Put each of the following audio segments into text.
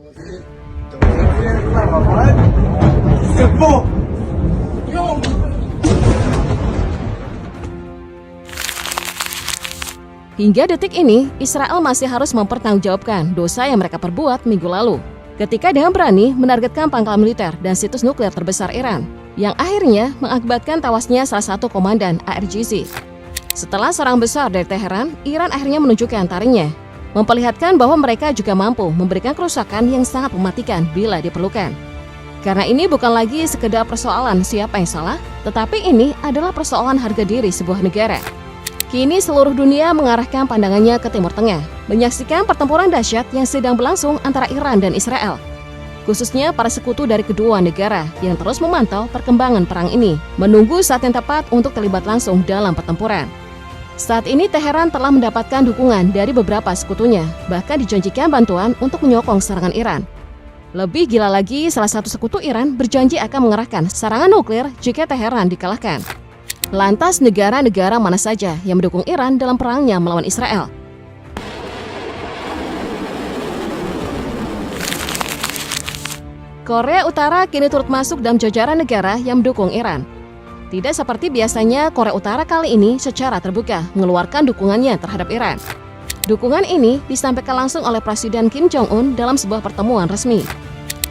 Hingga detik ini, Israel masih harus mempertanggungjawabkan dosa yang mereka perbuat minggu lalu, ketika dengan berani menargetkan pangkalan militer dan situs nuklir terbesar Iran, yang akhirnya mengakibatkan tewasnya salah satu komandan IRGC. Setelah serang besar dari Teheran, Iran akhirnya menunjukkan taringnya, memperlihatkan bahwa mereka juga mampu memberikan kerusakan yang sangat mematikan bila diperlukan. Karena ini bukan lagi sekedar persoalan siapa yang salah, tetapi ini adalah persoalan harga diri sebuah negara. Kini seluruh dunia mengarahkan pandangannya ke Timur Tengah, menyaksikan pertempuran dahsyat yang sedang berlangsung antara Iran dan Israel. Khususnya para sekutu dari kedua negara yang terus memantau perkembangan perang ini, menunggu saat yang tepat untuk terlibat langsung dalam pertempuran. Saat ini Teheran telah mendapatkan dukungan dari beberapa sekutunya, bahkan dijanjikan bantuan untuk menyokong serangan Iran. Lebih gila lagi, salah satu sekutu Iran berjanji akan mengerahkan serangan nuklir jika Teheran dikalahkan. Lantas negara-negara mana saja yang mendukung Iran dalam perangnya melawan Israel? Korea Utara kini turut masuk dalam jajaran negara yang mendukung Iran. Tidak seperti biasanya, Korea Utara kali ini secara terbuka mengeluarkan dukungannya terhadap Iran. Dukungan ini disampaikan langsung oleh Presiden Kim Jong-un dalam sebuah pertemuan resmi.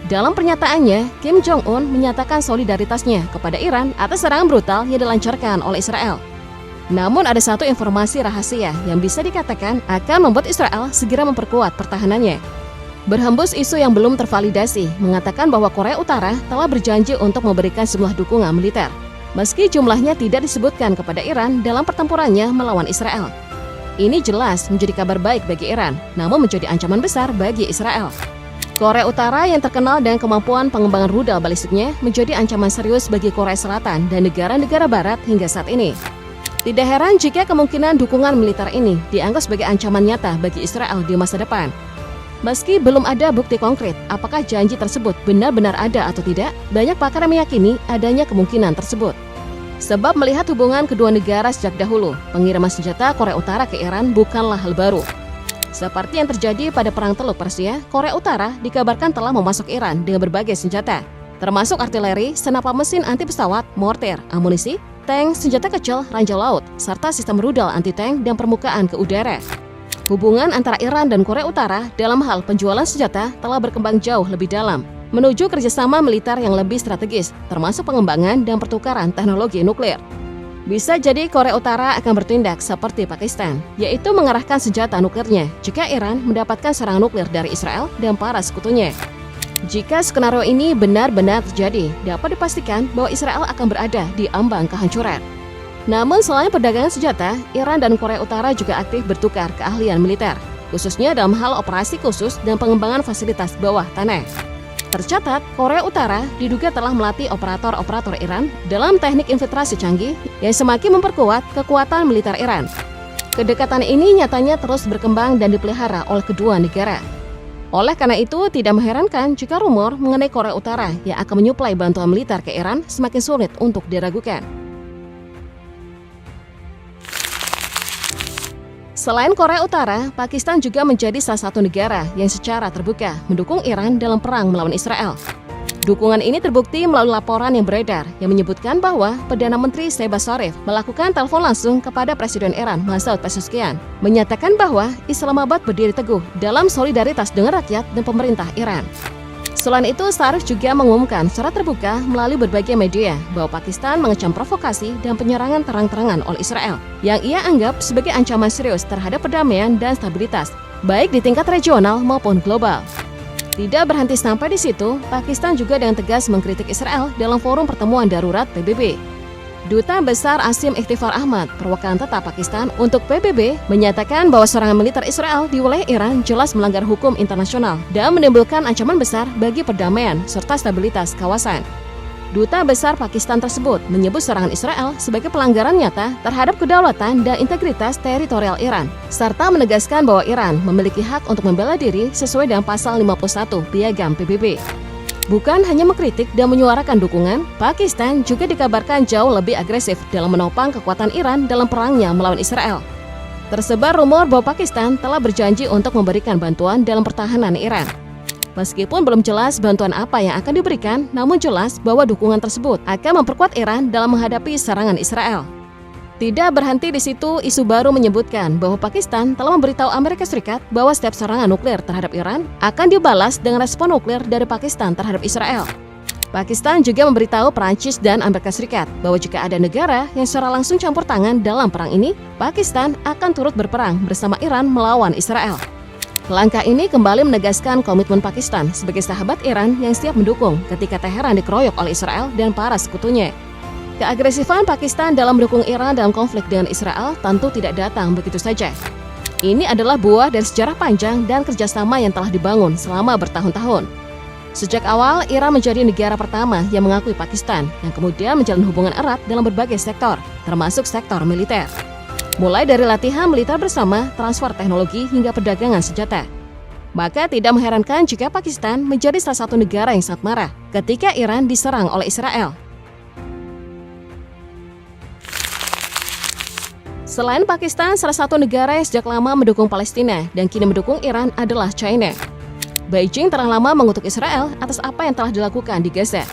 Dalam pernyataannya, Kim Jong-un menyatakan solidaritasnya kepada Iran atas serangan brutal yang dilancarkan oleh Israel. Namun ada satu informasi rahasia yang bisa dikatakan akan membuat Israel segera memperkuat pertahanannya. Berhembus isu yang belum tervalidasi mengatakan bahwa Korea Utara telah berjanji untuk memberikan sejumlah dukungan militer, meski jumlahnya tidak disebutkan kepada Iran dalam pertempurannya melawan Israel. Ini jelas menjadi kabar baik bagi Iran, namun menjadi ancaman besar bagi Israel. Korea Utara yang terkenal dengan kemampuan pengembangan rudal balistiknya menjadi ancaman serius bagi Korea Selatan dan negara-negara Barat hingga saat ini. Tidak heran jika kemungkinan dukungan militer ini dianggap sebagai ancaman nyata bagi Israel di masa depan. Meski belum ada bukti konkret apakah janji tersebut benar-benar ada atau tidak, banyak pakar yang meyakini adanya kemungkinan tersebut. Sebab melihat hubungan kedua negara sejak dahulu, pengiriman senjata Korea Utara ke Iran bukanlah hal baru. Seperti yang terjadi pada Perang Teluk Persia, Korea Utara dikabarkan telah memasok Iran dengan berbagai senjata, termasuk artileri, senapan mesin anti pesawat, mortir, amunisi, tank, senjata kecil, ranjau laut, serta sistem rudal anti-tank dan permukaan ke udara. Hubungan antara Iran dan Korea Utara dalam hal penjualan senjata telah berkembang jauh lebih dalam, menuju kerjasama militer yang lebih strategis, termasuk pengembangan dan pertukaran teknologi nuklir. Bisa jadi Korea Utara akan bertindak seperti Pakistan, yaitu mengerahkan senjata nuklirnya jika Iran mendapatkan serangan nuklir dari Israel dan para sekutunya. Jika skenario ini benar-benar terjadi, dapat dipastikan bahwa Israel akan berada di ambang kehancuran. Namun selain perdagangan senjata, Iran dan Korea Utara juga aktif bertukar keahlian militer, khususnya dalam hal operasi khusus dan pengembangan fasilitas bawah tanah. Tercatat, Korea Utara diduga telah melatih operator-operator Iran dalam teknik infiltrasi canggih yang semakin memperkuat kekuatan militer Iran. Kedekatan ini nyatanya terus berkembang dan dipelihara oleh kedua negara. Oleh karena itu, tidak mengherankan jika rumor mengenai Korea Utara yang akan menyuplai bantuan militer ke Iran semakin sulit untuk diragukan. Selain Korea Utara, Pakistan juga menjadi salah satu negara yang secara terbuka mendukung Iran dalam perang melawan Israel. Dukungan ini terbukti melalui laporan yang beredar yang menyebutkan bahwa Perdana Menteri Shehbaz Sharif melakukan telepon langsung kepada Presiden Iran Masoud Pezeshkian, menyatakan bahwa Islamabad berdiri teguh dalam solidaritas dengan rakyat dan pemerintah Iran. Selain itu, Sharif juga mengumumkan secara terbuka melalui berbagai media bahwa Pakistan mengecam provokasi dan penyerangan terang-terangan oleh Israel yang ia anggap sebagai ancaman serius terhadap perdamaian dan stabilitas, baik di tingkat regional maupun global. Tidak berhenti sampai di situ, Pakistan juga dengan tegas mengkritik Israel dalam forum pertemuan darurat PBB. Duta Besar Asim Ikhtifar Ahmad, perwakilan tetap Pakistan untuk PBB, menyatakan bahwa serangan militer Israel di wilayah Iran jelas melanggar hukum internasional dan menimbulkan ancaman besar bagi perdamaian serta stabilitas kawasan. Duta Besar Pakistan tersebut menyebut serangan Israel sebagai pelanggaran nyata terhadap kedaulatan dan integritas teritorial Iran, serta menegaskan bahwa Iran memiliki hak untuk membela diri sesuai dengan pasal 51 Piagam PBB. Bukan hanya mengkritik dan menyuarakan dukungan, Pakistan juga dikabarkan jauh lebih agresif dalam menopang kekuatan Iran dalam perangnya melawan Israel. Tersebar rumor bahwa Pakistan telah berjanji untuk memberikan bantuan dalam pertahanan Iran. Meskipun belum jelas bantuan apa yang akan diberikan, namun jelas bahwa dukungan tersebut akan memperkuat Iran dalam menghadapi serangan Israel. Tidak berhenti di situ, isu baru menyebutkan bahwa Pakistan telah memberitahu Amerika Serikat bahwa setiap serangan nuklir terhadap Iran akan dibalas dengan respon nuklir dari Pakistan terhadap Israel. Pakistan juga memberitahu Perancis dan Amerika Serikat bahwa jika ada negara yang secara langsung campur tangan dalam perang ini, Pakistan akan turut berperang bersama Iran melawan Israel. Langkah ini kembali menegaskan komitmen Pakistan sebagai sahabat Iran yang siap mendukung ketika Teheran dikeroyok oleh Israel dan para sekutunya. Keagresifan Pakistan dalam mendukung Iran dalam konflik dengan Israel tentu tidak datang begitu saja. Ini adalah buah dari sejarah panjang dan kerjasama yang telah dibangun selama bertahun-tahun. Sejak awal, Iran menjadi negara pertama yang mengakui Pakistan, yang kemudian menjalin hubungan erat dalam berbagai sektor, termasuk sektor militer. Mulai dari latihan militer bersama, transfer teknologi, hingga perdagangan senjata. Maka tidak mengherankan jika Pakistan menjadi salah satu negara yang sangat marah ketika Iran diserang oleh Israel. Selain Pakistan, salah satu negara yang sejak lama mendukung Palestina dan kini mendukung Iran adalah China. Beijing telah lama mengutuk Israel atas apa yang telah dilakukan di Gaza.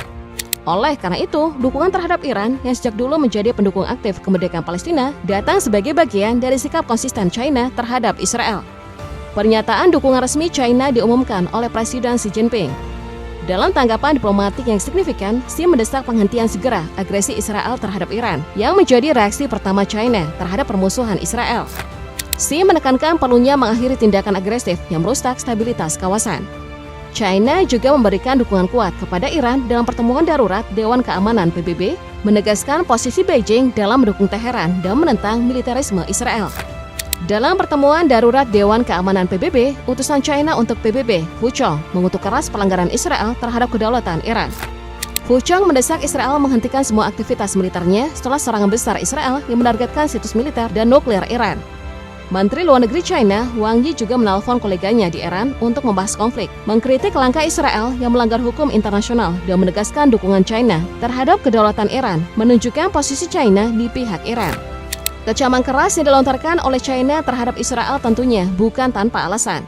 Oleh karena itu, dukungan terhadap Iran yang sejak dulu menjadi pendukung aktif kemerdekaan Palestina datang sebagai bagian dari sikap konsisten China terhadap Israel. Pernyataan dukungan resmi China diumumkan oleh Presiden Xi Jinping. Dalam tanggapan diplomatik yang signifikan, Xi mendesak penghentian segera agresi Israel terhadap Iran, yang menjadi reaksi pertama China terhadap permusuhan Israel. Xi menekankan perlunya mengakhiri tindakan agresif yang merusak stabilitas kawasan. China juga memberikan dukungan kuat kepada Iran dalam pertemuan darurat Dewan Keamanan PBB, menegaskan posisi Beijing dalam mendukung Teheran dan menentang militerisme Israel. Dalam pertemuan darurat Dewan Keamanan PBB, utusan China untuk PBB, Fu Chong, mengutuk keras pelanggaran Israel terhadap kedaulatan Iran. Fu Chong mendesak Israel menghentikan semua aktivitas militernya setelah serangan besar Israel yang menargetkan situs militer dan nuklir Iran. Menteri Luar Negeri China, Wang Yi, juga menelpon koleganya di Iran untuk membahas konflik, mengkritik langkah Israel yang melanggar hukum internasional dan menegaskan dukungan China terhadap kedaulatan Iran, menunjukkan posisi China di pihak Iran. Kecaman keras yang dilontarkan oleh China terhadap Israel tentunya bukan tanpa alasan.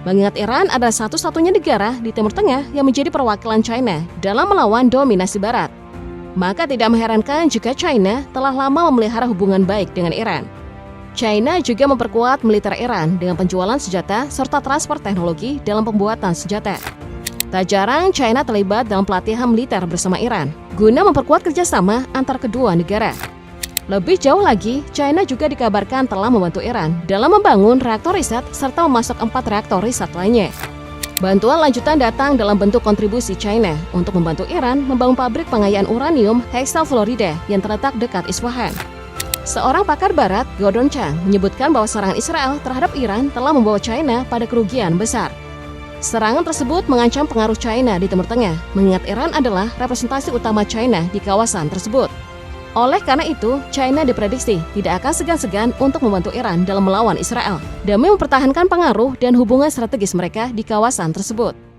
Mengingat Iran adalah satu-satunya negara di Timur Tengah yang menjadi perwakilan China dalam melawan dominasi Barat. Maka tidak mengherankan jika China telah lama memelihara hubungan baik dengan Iran. China juga memperkuat militer Iran dengan penjualan senjata serta transfer teknologi dalam pembuatan senjata. Tak jarang China terlibat dalam pelatihan militer bersama Iran, guna memperkuat kerjasama antar kedua negara. Lebih jauh lagi, China juga dikabarkan telah membantu Iran dalam membangun reaktor riset serta memasok 4 reaktor riset lainnya. Bantuan lanjutan datang dalam bentuk kontribusi China untuk membantu Iran membangun pabrik pengayaan uranium Heysel Florida yang terletak dekat Isfahan. Seorang pakar barat, Gordon Chang, menyebutkan bahwa serangan Israel terhadap Iran telah membawa China pada kerugian besar. Serangan tersebut mengancam pengaruh China di Timur Tengah, mengingat Iran adalah representasi utama China di kawasan tersebut. Oleh karena itu, China diprediksi tidak akan segan-segan untuk membantu Iran dalam melawan Israel demi mempertahankan pengaruh dan hubungan strategis mereka di kawasan tersebut.